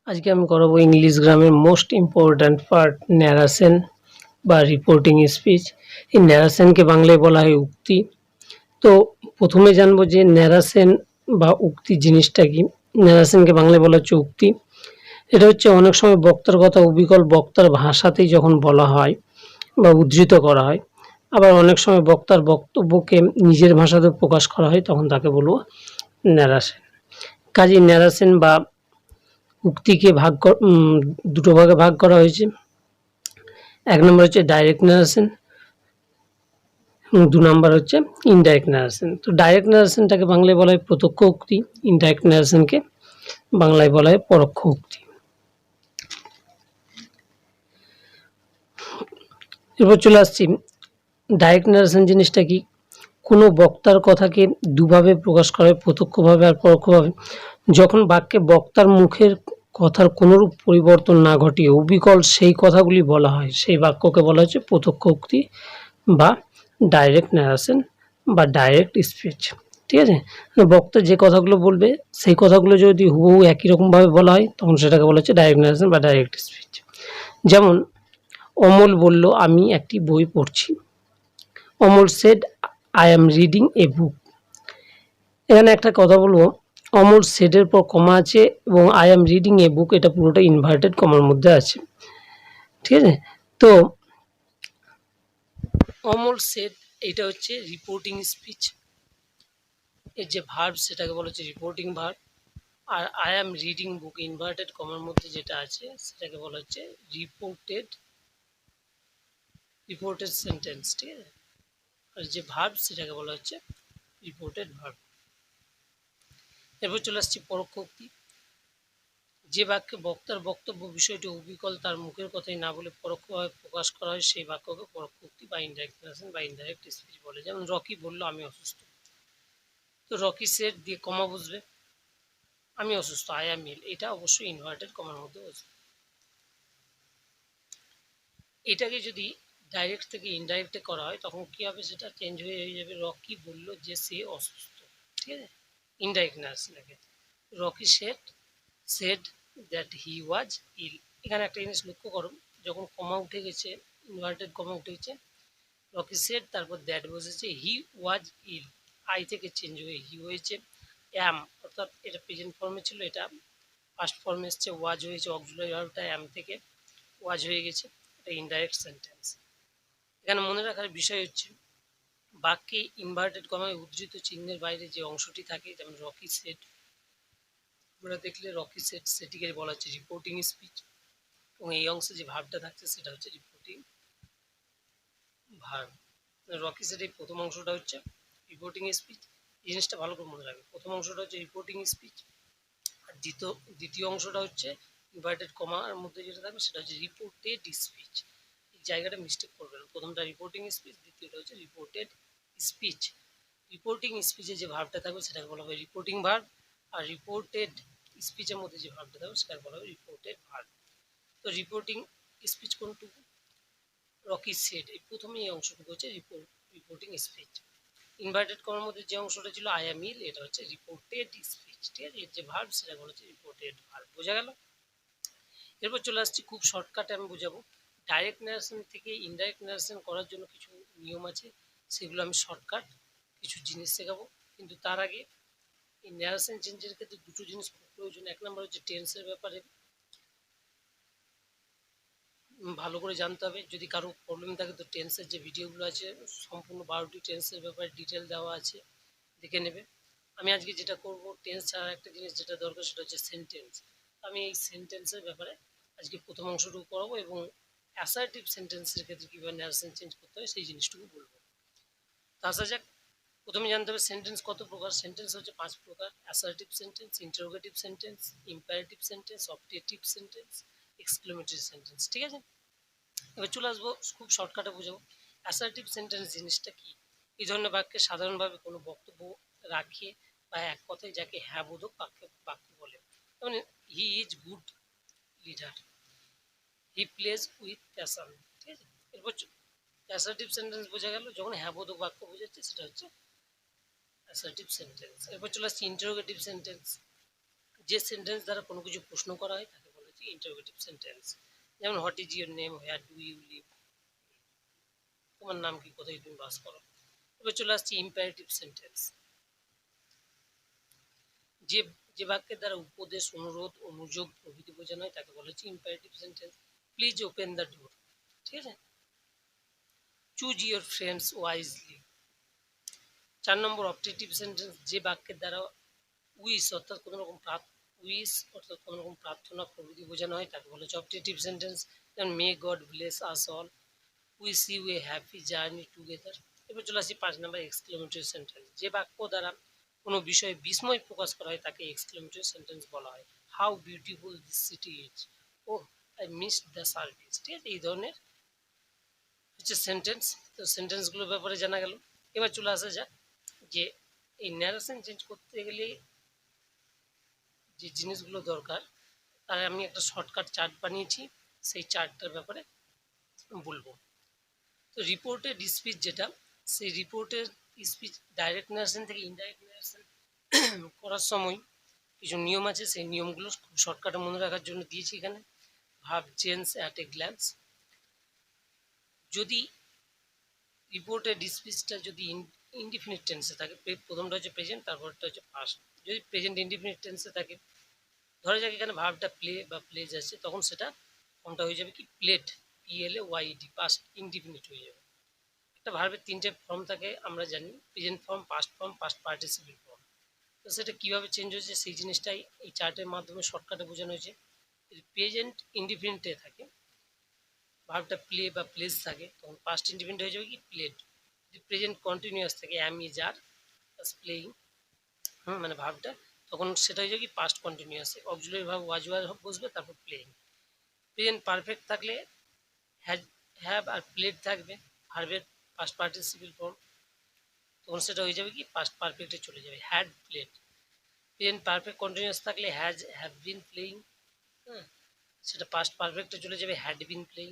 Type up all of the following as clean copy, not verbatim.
আজকে আমি করাবো ইংলিশ গ্রামের মোস্ট ইম্পর্ট্যান্ট পার্ট ন্যারেশন বা রিপোর্টিং স্পিচ। এই ন্যারেশনকে বাংলায় বলা হয় উক্তি। তো প্রথমে জানবো যে ন্যারেশন বা উক্তি জিনিসটা কি। ন্যারেশনকে বাংলায় বলা হচ্ছে উক্তি। এটা হচ্ছে অনেক সময় বক্তার কথা অবিকল বক্তার ভাষাতেই যখন বলা হয় বা উদ্ধৃত করা হয়, আবার অনেক সময় বক্তার বক্তব্যকে নিজের ভাষাতে প্রকাশ করা হয়, তখন তাকে বলবো ন্যারেশন। কাজেই ন্যারেশন বা উক্তিকে দুটো ভাগে ভাগ করা হয়েছে। এক নম্বর হচ্ছে ডাইরেক্ট ন্যারেশন এবং ২ নম্বর হচ্ছে ইনডাইরেক্ট ন্যারেশন। তো ডাইরেক্ট ন্যারেশনটাকে বাংলায় বলা হয় প্রত্যক্ষ উক্তি, ইনডাইরেক্ট ন্যারেশনকে বাংলায় বলা হয় পরোক্ষ উক্তি। এরপর চলে আসছি ডাইরেক্ট ন্যারেশন জিনিসটা কি। কোনো বক্তার কথাকে দুভাবে প্রকাশ করা হয়, প্রত্যক্ষভাবে আর পরোক্ষভাবে। যখন বাক্যে বক্তার মুখের কথার কোনরূপ পরিবর্তন না ঘটিয়ে অবিকল সেই কথাগুলি বলা হয়, সেই বাক্যকে বলা হচ্ছে প্রত্যক্ষ উক্তি বা ডাইরেক্ট ন্যারেশন বা ডাইরেক্ট স্পিচ। ঠিক আছে? বক্তা যে কথাগুলো বলবে সেই কথাগুলো যদি হুবহু একই রকমভাবে বলা হয়, তখন সেটাকে বলা হচ্ছে ডাইরেক্ট ন্যারেশন বা ডাইরেক্ট স্পিচ। যেমন অমল বলল, আমি একটি বই পড়ছি। Amal said, I am reading a book. এখানে একটা কথা বলবো, অমল সেডের পর কমা আছে এবং আই অ্যাম রিডিং এ বুক, এটা পুরোটা ইনভার্টেড কমার মধ্যে আছে। ঠিক আছে? তো অমল সেড এটা হচ্ছে রিপোর্টিং স্পিচ। এর যে ভার্ব সেটাকে বলা হচ্ছে রিপোর্টিং ভার্ব। আর I am reading book inverted কমার মধ্যে যেটা আছে সেটাকে বলা হচ্ছে রিপোর্টেড সেন্টেন্স। ঠিক আছে? আর যে ভার্ব সেটাকে বলা হচ্ছে রিপোর্টেড ভার্ব। এরপর চলে আসছি পরোক্ষ উক্তি। যে বাক্যে বক্তার বক্তব্য বিষয়টি অবিকল তার মুখের কথাই না বলে পরোক্ষভাবে প্রকাশ করা হয়, সেই বাক্যকে পরোক্ষ উক্তি বা ইনডাইরেক্ট ন্যারেশন বা ইনডাইরেক্ট স্পিচ বলে। যেমন রকি বলল, আমি অসুস্থ। তো রকি সেড দিয়ে কমা বুঝবে, আমি অসুস্থ, আই অ্যাম ইল, এটা অবশ্যই ইনভার্টেড কমার মধ্যে বুঝবে। এটাকে যদি ডাইরেক্ট থেকে ইনডাইরেক্টে করা হয়, তখন কি হবে, সেটা চেঞ্জ হয়ে যাবে। রকি বলল যে সে অসুস্থ। ঠিক আছে? ইনডাইরেক্ট ন্যারেশনের ক্ষেত্রে রকি সেড দ্যাট হি ওয়াজ ইল। এখানে একটা জিনিস লক্ষ্য করো, যখন কমা উঠে গেছে, ইনভার্টেড কমা উঠে গেছে, রকি সেড তারপর দ্যাট বসেছে, হি ওয়াজ ইল, আই থেকে চেঞ্জ হয়ে হি হয়েছে অ্যাম, অর্থাৎ এটা প্রেজেন্ট ফর্মে ছিল, এটা পাস্ট ফর্মে এসছে, ওয়াজ হয়েছে অক্সিলারি ভার্বটা অ্যাম থেকে ওয়াজ হয়ে গেছে, এটা ইনডাইরেক্ট সেন্টেন্স। এখানে মনে রাখার বিষয় হচ্ছে বাক্যে ইনভার্টেড কমায় উদ্ধৃত চিহ্নের বাইরে যে অংশটি থাকে, যেমন রকি সেড, আমরা দেখলে রকি সেড, সেটিকে বলা হচ্ছে রিপোর্টিং স্পিচ, এবং এই অংশে যে ভার্বটা থাকছে সেটা হচ্ছে রিপোর্টিং ভার্ব। রকি সেড এই প্রথম অংশটা হচ্ছে রিপোর্টিং স্পিচ। এই জিনিসটা ভালো করে মনে রাখবে, প্রথম অংশটা হচ্ছে রিপোর্টিং স্পিচ, আর দ্বিতীয় অংশটা হচ্ছে ইনভার্টেড কমার মধ্যে যেটা থাকবে সেটা হচ্ছে রিপোর্টেড স্পিচ। এই জায়গাটা মিস্টেক করবে না, প্রথমটা রিপোর্টিং স্পিচ, দ্বিতীয়টা হচ্ছে রিপোর্টেড স্পিচ। রিপোর্টিং স্পিচে যে ভার্বটা থাকবে সেটাকে বলা হবে রিপোর্টিং ভার্ব, আর রিপোর্টেড স্পিচের মধ্যে যে ভার্বটা থাকবে সেটাকে বলা হবে রিপোর্টেড ভার্ব। তো রিপোর্টিং স্পিচ কোনটুকু, রকি সেড, এই প্রথমে এই অংশটুকু হচ্ছে রিপোর্টিং স্পিচ। ইনভার্টেড কমার মধ্যে যে অংশটা ছিল আই অ্যাম ইল, এটা হচ্ছে রিপোর্টেড স্পিচ। ঠিক আছে? এর যে ভার্ব সেটা বলা হচ্ছে রিপোর্টেড ভার্ব। বোঝা গেল? এরপর চলে আসছি, খুব শর্টকাটে আমি বোঝাবো। ডাইরেক্ট ন্যারেশন থেকে ইনডাইরেক্ট ন্যারেশন করার জন্য কিছু নিয়ম আছে, সেগুলো আমি শর্টকাট কিছু জিনিস শেখাবো। কিন্তু তার আগে এই ন্যারেশন চেঞ্জের ক্ষেত্রে দুটো জিনিস খুব প্রয়োজন। এক নম্বর হচ্ছে টেন্সের ব্যাপারে ভালো করে জানতে হবে। যদি কারো প্রবলেম থাকে তো টেন্সের যে ভিডিওগুলো আছে সম্পূর্ণ 12টি টেন্সের ব্যাপারে ডিটেল দেওয়া আছে, দেখে নেবে। আমি আজকে যেটা করব, টেন্স ছাড়া একটা জিনিস যেটা দরকার সেটা হচ্ছে সেন্টেন্স। আমি এই সেন্টেন্সের ব্যাপারে আজকে প্রথম অংশটুকু করাবো, এবং অ্যাসার্টিভ সেন্টেন্সের ক্ষেত্রে কীভাবে ন্যারেশন চেঞ্জ করতে হয় সেই জিনিসটুকু বলবো। তা আসা যাক, প্রথমে জানতে হবে সেন্টেন্স কত প্রকার। সেন্টেন্স হচ্ছে 5 প্রকার: assertive sentence, interrogative sentence, imperative sentence, objective sentence, exclamatory sentence. ঠিক আছে? এবার চলে আসবো, খুব শর্টকাটে বোঝাবো অ্যাসার্টিভ সেন্টেন্স জিনিসটা কি। এই ধরনের বাক্যে সাধারণভাবে কোনো বক্তব্য রাখিয়ে বা এক কথায় যাকে হ্যাঁ বোধক বাক্য বলে। যেমন he is good leader, he plays with passion. ঠিক আছে? এরপর অ্যাসার্টিভ সেন্টেন্স বোঝা গেল, যখন হ্যাঁ বোধক বাক্য বোঝাচ্ছে সেটা হচ্ছে অ্যাসার্টিভ সেন্টেন্স। এরপর চলে আসছে ইন্টারোগেটিভ সেন্টেন্স। যে সেন্টেন্স দ্বারা কোনো কিছু প্রশ্ন করা হয় তাকে বলা হচ্ছে ইন্টারোগেটিভ সেন্টেন্স। যেমন what is your name, where do you live, তোমার নাম কি, কোথায় তুমি বাস করো। এবার চলে আসছে ইম্পারেটিভ সেন্টেন্স। যে যে বাক্যের দ্বারা উপদেশ, অনুরোধ, অনুযোগ প্রভৃতি বোঝানো হয় তাকে বলা হচ্ছে imperative sentence. Please open the door, ঠিক আছে। Choose your friends wisely. 4 number optative sentence. যে বাক্যের দ্বারা উইশ অর্থাৎ কোনো রকম প্রার্থনা প্রভৃতি বোঝানো হয় তাকে বলা হচ্ছে অপটেটিভ সেন্টেন্স। যেমন may God bless us all, wish you a happy journey together. এবার চলে আসি 5 নম্বর এক্সক্লেমেটরি সেন্টেন্স। যে বাক্য দ্বারা কোনো বিষয়ে বিস্ময় প্রকাশ করা হয় তাকে এক্সক্লেমেটরি সেন্টেন্স বলা হয়। How beautiful this city is, oh I missed the service, ঠিক আছে। এই ধরনের হচ্ছে সেন্টেন্স। তো সেন্টেন্সগুলোর ব্যাপারে জানা গেল। এবার চলে আসা যাক যে এই ন্যারেশন চেঞ্জ করতে গেলে যে জিনিসগুলো দরকার, তার আমি একটা শর্টকাট চার্ট বানিয়েছি, সেই চার্টটার ব্যাপারে বলবো। তো রিপোর্টেড স্পিচ যেটা, সেই রিপোর্টেড স্পিচ ডাইরেক্ট ন্যারেশন থেকে ইনডাইরেক্ট ন্যারেশন করার সময় কিছু নিয়ম আছে, সেই নিয়মগুলো খুব শর্টকাটে মনে রাখার জন্য দিয়েছি এখানে। Verb change at a glance. যদি রিপোর্টেড স্পিচটা যদি ইনডিফিনিট টেন্সে থাকে, প্রথমটা হচ্ছে প্রেজেন্ট, তারপরটা হচ্ছে পাস্ট। যদি প্রেজেন্ট ইনডিফিনিট টেন্সে থাকে, ধরা যাক এখানে ভার্বটা প্লে বা প্লেজ আছে, তখন সেটা ফর্মটা হয়ে যাবে কি প্লেড, PLAYED, পাস্ট ইনডিফিনিট হয়ে যাবে। একটা ভার্বের 3টে ফর্ম থাকে আমরা জানি, present form, past form, past participle form. তো সেটা কীভাবে চেঞ্জ হয়েছে সেই জিনিসটাই এই চার্টের মাধ্যমে শর্টকাটে বোঝানো হয়েছে। প্রেজেন্ট ইনডিফিনিটে থাকে, ভার্বটা প্লে বা প্লেস থাকে, তখন পাস্ট ইনডিফিনিট হয়ে যাবে কি প্লেড। যদি প্রেজেন্ট কন্টিনিউয়াস থাকে, am is are plus playing, মানে ভার্বটা, তখন সেটা হয়ে যাবে কি পাস্ট কন্টিনিউয়াসে অক্সিলারি ভার্ব ওয়াজ ওয়ার বসবে, তারপর প্লেইং। প্রেজেন্ট পারফেক্ট থাকলে হ্যাজ, হ্যাভ আর প্লেড থাকবে ভার্বের পাস্ট পার্টিসিপল ফর্ম, তখন সেটা হয়ে যাবে কি পাস্ট পারফেক্টে চলে যাবে, had played. Present perfect continuous থাকলে হ্যাজ, হ্যাভ বিন প্লেইং, হ্যাঁ, সেটা পাস্ট পারফেক্টে চলে যাবে, হ্যাড বিন প্লেইং।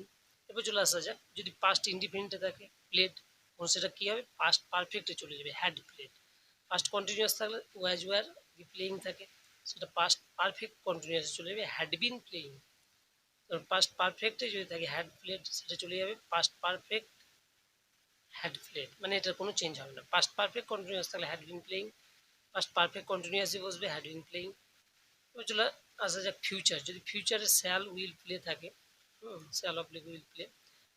এরপর চলে আসা যাক যদি পাস্ট ইনডিফিনিটে থাকে প্লেড, তখন সেটা কী হবে পাস্ট পারফেক্টে চলে যাবে, হ্যাড প্লেড। পাস্ট কন্টিনিউয়াস থাকলে ওয়াজ ওয়ার প্লেইং থাকে, সেটা পাস্ট পারফেক্ট কন্টিনিউয়াসে চলে যাবে, হ্যাড বিন প্লেইং। পাস্ট পারফেক্টে যদি থাকে হ্যাড প্লেড, সেটা চলে যাবে পাস্ট পারফেক্ট হ্যাড প্লেড, মানে এটার কোনো চেঞ্জ হবে না। পাস্ট পারফেক্ট কন্টিনিউয়াস থাকলে had been playing, past perfect কন্টিনিউয়াসই বসবে, হ্যাড বিন প্লেইং। এবার চলে আসা যাক ফিউচার। যদি ফিউচারে শ্যাল উইল প্লে থাকে, শ্যাল অফ উইল প্লে,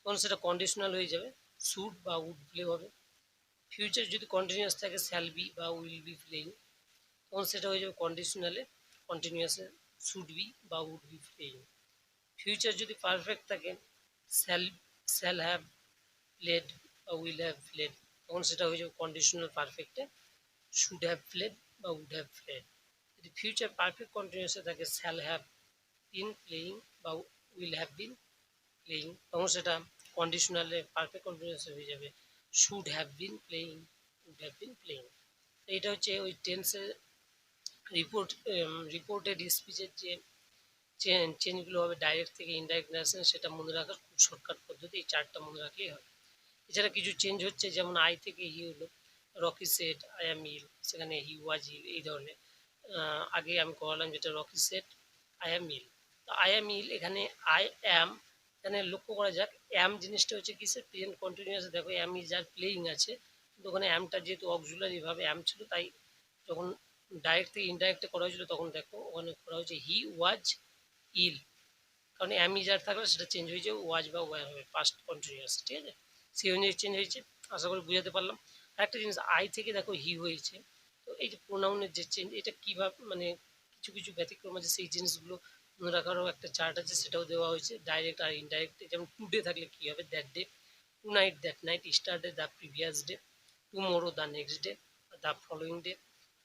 তখন সেটা কন্ডিশনাল হয়ে যাবে, শুড বা উড প্লে হবে। ফিউচার যদি কন্টিনিউয়াস থাকে, শ্যাল বি বা উইল বি প্লেইং, তখন সেটা হয়ে যাবে কন্ডিশনালে, কন্টিনিউয়াসে শুড বি বা উড বি প্লেইং। ফিউচার যদি পারফেক্ট থাকে, শ্যাল শ্যাল হ্যাভ প্লেড বা উইল হ্যাভ প্লেড, তখন সেটা হয়ে যাবে কন্ডিশনাল পারফেক্টে, শুড হ্যাভ প্লেড বা উড হ্যাভ প্লেড। যদি ফিউচার পারফেক্ট কন্টিনিউয়াসে থাকে, শ্যাল হ্যাভ বিন প্লেইং বা উইল হ্যাভ বিন প্লেইং, তখন সেটা কন্ডিশনালে পারফেক্ট কন্টিনিউয়াসে হয়ে যাবে, should have been playing, would have been playing. এইটা হচ্ছে ওই টেন্সের রিপোর্টেড স্পিচের যে চেঞ্জগুলো হবে ডাইরেক্ট থেকে ইনডাইরেক্ট ন্যারেশন, সেটা মনে রাখার খুব শর্টকাট পদ্ধতি, এই চারটা মনে রাখলেই হয়। এছাড়া কিছু চেঞ্জ হচ্ছে, যেমন আই থেকে হি হলো, রকি সেট আই অ্যাম ইল, সেখানে হি ওয়াজ ইল, এই ধরনের। আগে আমি করালাম যেটা রকি সেট আই অ্যাম ইল, তো আই অ্যাম ইল, এখানে আই অ্যাম, এখানে লক্ষ্য করা যাক অ্যাম জিনিসটা হচ্ছে কিসের প্রেজেন্ট কন্টিনিউয়াস, দেখো অ্যাম ইজ আর প্লেইং আছে, কিন্তু ওখানে অ্যামটা যেহেতু অক্সিলারি ভাবে অ্যাম ছিল, তাই যখন ডাইরেক্ট থেকে ইনডাইরেক্টে করা হয়েছিল তখন দেখো ওখানে করা হয়েছে হি ওয়াজ ইল, কারণ অ্যাম ইজ আর থাকলে সেটা চেঞ্জ হয়ে যাবে, ওয়াজ বা ওয়ার হবে পাস্ট কন্টিনিউয়াস, ঠিক আছে। সেই অনুযায়ী চেঞ্জ হয়েছে, আশা করি বুঝাতে পারলাম। আরেকটা জিনিস, আই থেকে দেখো হি হয়েছে, তো এই যে প্রোনাউনের যে চেঞ্জ, এটা কীভাবে, মানে কিছু কিছু ব্যতিক্রম আছে, সেই জিনিসগুলো মনে রাখারও একটা চার্ট আছে, সেটাও দেওয়া হয়েছে ডাইরেক্ট আর ইনডাইরেক্ট। যেমন টুডে থাকলে কী হবে that day, tonight that night, yesterday the previous day, tomorrow the next day, the following day,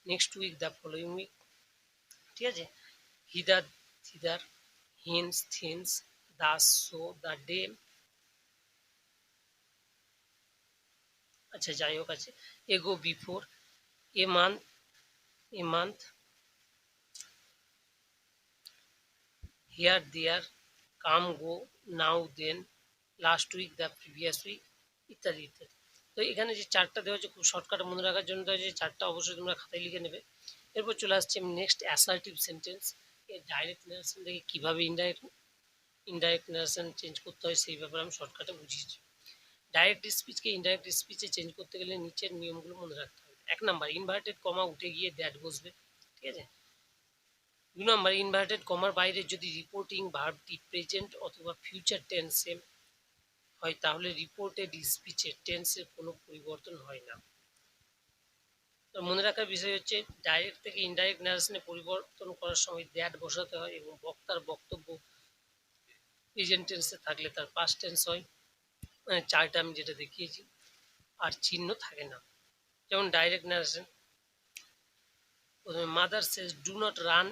next week the following week, ঠিক আছে। Hither thither, hence thence, thus so, the day, আচ্ছা যাই হোক আছে, ago before, a month, here there, come go, now then, last week, the previous week, ইত্যাদি ইত্যাদি। তো এখানে যে চারটা দেওয়া হচ্ছে খুব শর্টকাটে মনে রাখার জন্য দেওয়া হচ্ছে, চারটা অবশ্যই তোমরা খাতায় লিখে নেবে। এরপর চলে আসছে next assertive sentence. Direct narration থেকে কীভাবে ইনডাইরেক্ট নারেশন চেঞ্জ করতে হয় সেই ব্যাপারে আমি শর্টকাটে বুঝিয়েছি। ডাইরেক্ট স্পিচকে ইনডাইরেক্ট স্পিচে চেঞ্জ করতে গেলে নিচের নিয়মগুলো মনে রাখতে হবে। 1 নাম্বার, ইনভার্টেড কমা উঠে গিয়ে দ্যাট বসবে, ঠিক আছে। 2 নাম্বার, ইনভার্টেড কমার বাইরে যদি রিপোর্টিং ভার্বটি প্রেজেন্ট অথবা ফিউচার টেন্সে হয় তাহলে রিপোর্টেড স্পিচের টেন্সের কোনো পরিবর্তন হয় না। তো মনে রাখার বিষয় হচ্ছে ডাইরেক্ট থেকে ইনডাইরেক্ট ন্যারেশনে পরিবর্তন করার সময় দ্যাট বসাতে হয় এবং বক্তার বক্তব্য প্রেজেন্ট টেন্সে থাকলে তার পাস্ট টেন্স হয়, মানে চার্টে আমি যেটা দেখিয়েছি, আর চিহ্ন থাকে না। যেমন ডাইরেক্ট ন্যারেশন, প্রথমে mother says do not run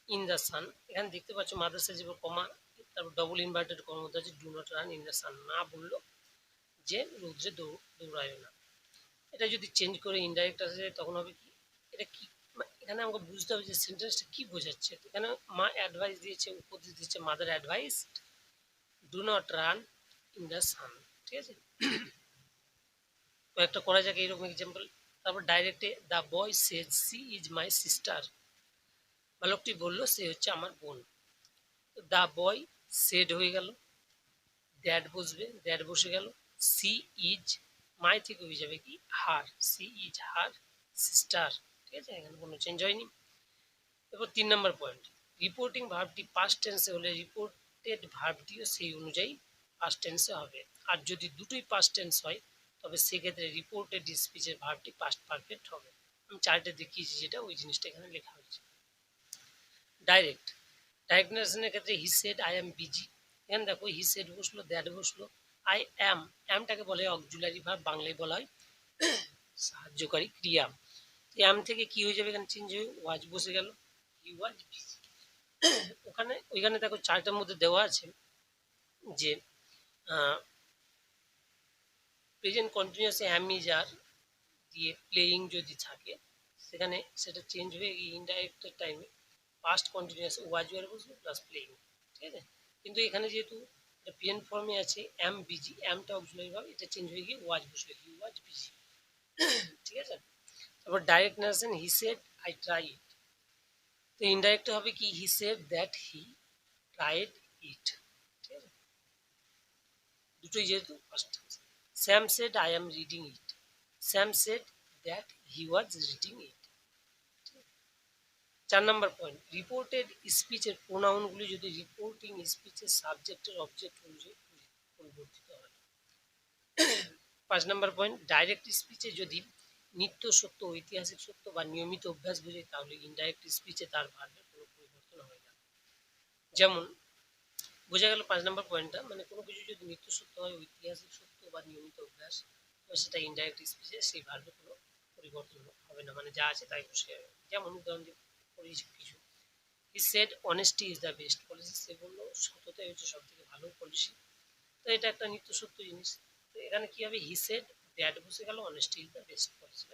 in the সান, এখানে দেখতে পাচ্ছ মাদার সেজ এবার কমা, তারপর ডবল ইনভার্টেড কমার মধ্যে আছে do not run in the সান, না বললো যে রৌদ্রে দৌড়ায় না। এটা যদি চেঞ্জ করে ইনডাইরেক্ট আসে তখন হবে কি, এটা কি, এখানে আমাকে বুঝতে হবে যে সেন্টেন্সটা কি বোঝাচ্ছে। এখানে মা অ্যাডভাইস দিয়েছে, উপদেশ দিচ্ছে, mother advise do not run in the sun, ঠিক আছে। একটা করা যাক এইরকম এক্সাম্পল। তারপর ডাইরেক্টে the boy says she is my sister, বালকটি বলল সে হচ্ছে আমার বোন। দ্য বয় সেড হয়ে গেল, দ্যাট বসবে, দ্যাট বসে গেল, সি ইজ মাই থেকে হয়ে যাবে কি হার, সি ইজ হার সিস্টার, ঠিক আছে, এখানে কোনো চেঞ্জ হয়নি। এরপর 3 নম্বর পয়েন্ট, রিপোর্টিং ভার্বটি পাস্ট টেন্সে হলে রিপোর্টেড ভার্বটিও সেই অনুযায়ী পাস্ট টেন্সে হবে, আর যদি দুটোই পাস্ট টেন্স হয় তবে সেক্ষেত্রে রিপোর্টেড স্পিচের ভার্বটি পাস্ট পারফেক্ট হবে। আমি চার্টে দেখিয়েছি যেটা, ওই জিনিসটা এখানে লেখা হয়েছে। ডাইরেক্ট নারেশনের ক্ষেত্রে হি সেড আই এম বিজি, এখানে দেখো হি সেড বসলো, দ্যাট বসলো, আই অ্যামটাকে বলে অক্সিলারি ভার্ব, বাংলায় বলা হয় সাহায্যকারী ক্রিয়া। অ্যাম থেকে কি হয়ে যাবে, এখানে চেঞ্জ হয়ে ওয়াজ বসে গেল, হি ওয়াজ বিজি। ওইখানে দেখো চার্টের মধ্যে দেওয়া আছে যে প্রেজেন্ট কন্টিনিউয়াস অ্যাম ইজ আর দিয়ে প্লেয়িং যদি থাকে সেখানে সেটা চেঞ্জ হয়ে ইনডাইরেক্টের টাইমে পাস্ট কন্টিনিউয়াস ওয়াজ ওয়ার বসবে প্লাস প্লেয়িং, ঠিক আছে। কিন্তু এখানে যেহেতু এটা প্রেজেন্ট ফর্মে আছে অ্যাম বিজি, অ্যামটা অক্সিলারি ভার্ব, এটা চেঞ্জ হয়ে গিয়ে ওয়াজ বসবে, হি ওয়াজ বিজি, ঠিক আছে। তারপর direct narration he said I try it, তো ইনডাইরেক্ট হবে কি he said that he tried it, ঠিক আছে, দুটোই যেহেতু first tense. Sam said I am reading it, Sam said that he was reading it. 4 নম্বর পয়েন্ট, রিপোর্টেড স্পিচের প্রোনাউনগুলি যদি রিপোর্টিং স্পিচের সাবজেক্টের অবজেক্ট অনুযায়ী পরিবর্তিত হয়। 5 নম্বর পয়েন্ট, ডাইরেক্ট স্পিচে যদি নিত্য সত্য, ঐতিহাসিক সত্য বা নিয়মিত অভ্যাস বোঝায় তাহলে ইনডাইরেক্ট স্পিচে তার ভার্বের কোনো পরিবর্তন হয় না। যেমন বোঝা গেল 5 নম্বর পয়েন্টটা, মানে কোনো কিছু যদি নিত্য সত্য হয়, ঐতিহাসিক সত্য বা নিয়মিত অভ্যাস, তবে সেটা ইনডাইরেক্ট স্পিচে সেই ভার্বের কোনো পরিবর্তন হবে না, মানে যা আছে তাই বসে যাবে। যেমন উদাহরণ দিয়ে পড়েছি কিছু, he said honesty is the best policy, সে বললো সততাই হচ্ছে সব থেকে ভালো পলিসি, তো এটা একটা নিত্য সত্য জিনিস। তো এখানে কি হবে, হি সেড দ্যাট বসে গেল, honesty is the best policy.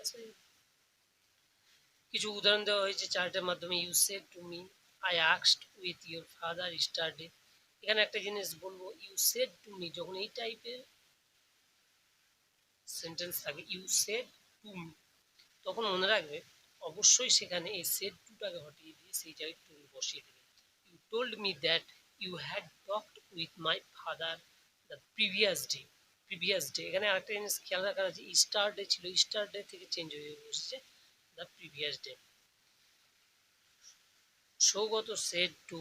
কিছু উদাহরণ দেওয়া হয়েছে চার্টের মাধ্যমে, you said to me I asked with your father yesterday, এখানে একটা জিনিস বলবো, ইউ সেড টু মি, যখন এই টাইপের সেন্টেন্স থাকে ইউ সেড টু মি, তখন মনে রাখবে অবশ্যই সেখানে এই সেড টুটাকে হটিয়ে দিয়ে সেই জায়গায় টু বসিয়ে দেবে। You told me that you had talked with my father the previous day, এখানে আরেকটা জিনিস খেয়াল রাখার আছে, স্টার ডে ছিল, স্টার ডে থেকে চেঞ্জ হয়ে বসেছে the previous day. Saugata said to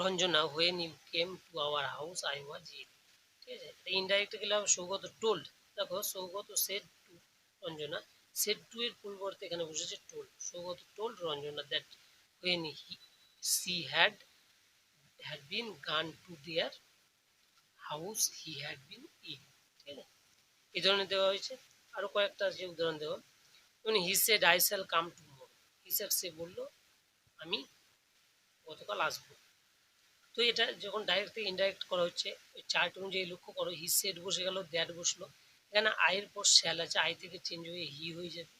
Ranjana when you came to our house I was ill, ঠিক আছে। ইনডাইরেক্ট গেলে হবে সৌগত টোল্ড, দেখো Saugata said to Ranjana, said to এর পরিবর্তে এখানে বসেছে told, Saugata told Ranjana that when she had been gone to their house he had been ill, ঠিক আছে, এই ধরনের দেওয়া হয়েছে। আরও কয়েকটা যে উদাহরণ দেওয়া, যেমন he said I shall come tomorrow, he said সে বললো আমি গতকাল আসবো। তো এটা যখন ডাইরেক্ট থেকে ইনডাইরেক্ট করা হচ্ছে, ওই চার্ট অনুযায়ী লক্ষ্য করো, হি সেড বসে গেল, দ্যাট বসলো, এখানে আয়ের পর শ্যাল আছে, আই থেকে চেঞ্জ হয়ে হি হয়ে যাবে,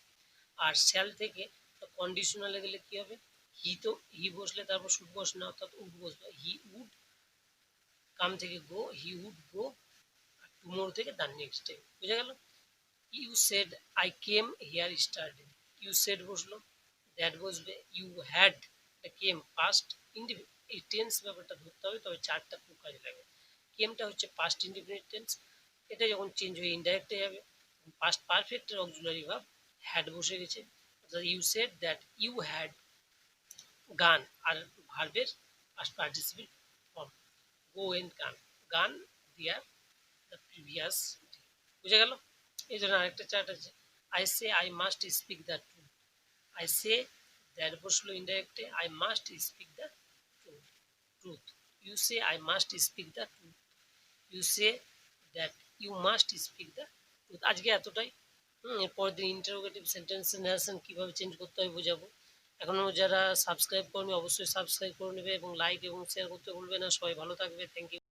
আর শ্যাল থেকে কন্ডিশনালে গেলে কি হবে, হি তো হি বসলে তারপর শুড বসে না, অর্থাৎ উড বসবে, হি উড কাম থেকে গো, হি উড গো, আর টুমোর থেকে দ্য নেক্সট ডে, বুঝা গেল। You said I came here yesterday, you said বসলো, দ্যাট বসবে, ইউ হ্যাড কেম পাস্ট এই টেন্স ব্যাপারটা ধরতে হবে, তবে চারটা খুব কাজে লাগবে। কেমটা হচ্ছে পাস্ট ইনডিফিনিট টেন্স, এটা যখন চেঞ্জ হয়ে ইনডাইরেক্টে যাবে। পাস্ট পারফেক্টের অক্সিলারি ভার্ব হ্যাড বসে গেছে, অর্থাৎ you said that you had gone, আর ভার্বের past participle form go and gone, gone there the previous day. বুঝে গেল? এই জন্য আরেকটা চার্ট আছে, I say I must speak the truth. I say that বসলো ইনডাইরেক্টে, I must speak the truth. You say I must speak the truth, you say that you must speak the truth. আজকে এতটাই। এরপর দিন interrogative sentence narration কীভাবে change করতে হয় বোঝাবো। এখনও যারা সাবস্ক্রাইব করেনি অবশ্যই সাবস্ক্রাইব করে নেবে এবং লাইক এবং শেয়ার করতে ভুলবে না। সবাই ভালো থাকবে। Thank you.